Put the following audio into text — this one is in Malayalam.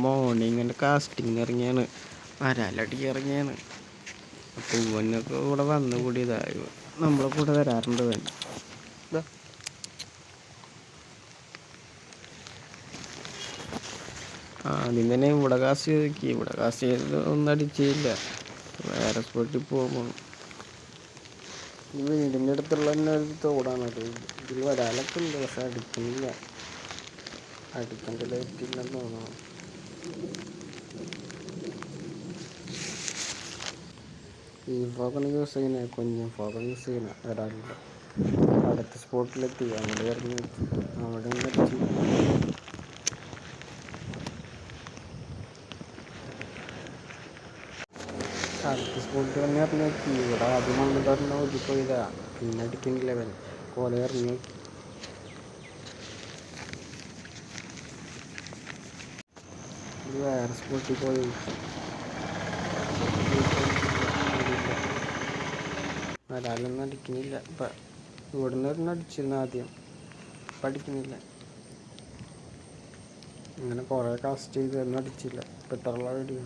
Morning casting ഇറങ്ങിയാണ്, വരാലടിക്ക് ഇറങ്ങിയാണ്. അപ്പോൾ ഇവനൊക്കെ ഇവിടെ വന്നു കൂടിയതായി, നമ്മളെ കൂടെ വരാറുണ്ട് ഇവൻ. ആദ്യം തന്നെ ഇവിടെ കാസ്റ്റ് ചെയ്ത് നോക്കി, ഇവിടെ കാസ്റ്റ് ചെയ്ത് ഒന്നും അടിച്ചില്ല. വേറെ സ്പോട്ടിൽ പോകുമ്പോൾ ഈ വീടിൻ്റെ അടുത്തുള്ള തന്നെ ഒരു തോടാണത്. ഇതിൽ വരാലൊക്കെ ഉണ്ട്, പക്ഷെ അടിക്കുന്നില്ല. അടിക്കേണ്ട ലൈറ്റില്ലെന്ന് തോന്നുന്നു. ഈ ഫോക്കാണ് യൂസ് ചെയ്യുന്നത്, കുഞ്ഞൻ ഫോക്കാണ് യൂസ് ചെയ്യുന്നത്. വരാറില്ല. അടുത്ത സ്പോട്ടിലെത്തി, അങ്ങോട്ട് ഇറങ്ങി വെച്ചു, അവിടെ അടിച്ചു. അടുത്ത സ്പോട്ടിൽ തന്നെ ഇറങ്ങി നോക്കി, ഇവിടെ ആദ്യം വന്നിട്ട് പറഞ്ഞ ഒതുക്കിപ്പോയതാ. പിന്നെ അടിക്കുന്നില്ല അവൻ, കോല ഇറങ്ങി നോക്കി. ഇത് വേറെ സ്പോട്ടിൽ പോയി വരാലൊന്നും അടിക്കുന്നില്ല. ഇപ്പം ഇവിടുന്ന് ഒരെണ്ണം അടിച്ചിരുന്നു ആദ്യം, ഇപ്പം അടിക്കുന്നില്ല. ഇങ്ങനെ കുറേ കാസ്റ്റ് ചെയ്ത് ഒന്നും അടിച്ചില്ല. ഇപ്പം എത്ര വീഡിയോ